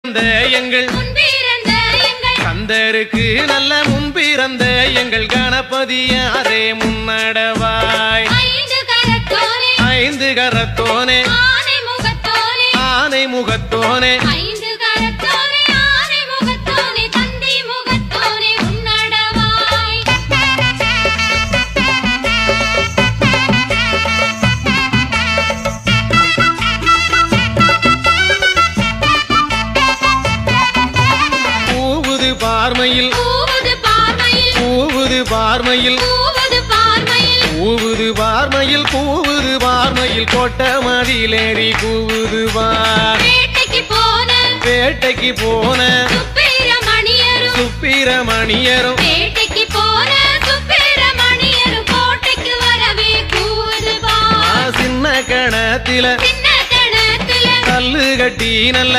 எங்கள் கந்தருக்கு நல்ல முன்பிறந்த எங்கள் கணபதியாரே முன்னடவாய் ஐந்து கரத்தோனே ஆனை முகத்தோனே பார்மையில் பூவுது பார்மையில் பூவுது பார்மையில் கொட்ட மதிலேறி கூவுது பார் வேட்டைக்கு போன சுப்பிரமணியரும் சின்ன கணத்தில கல்லு கட்டி நல்ல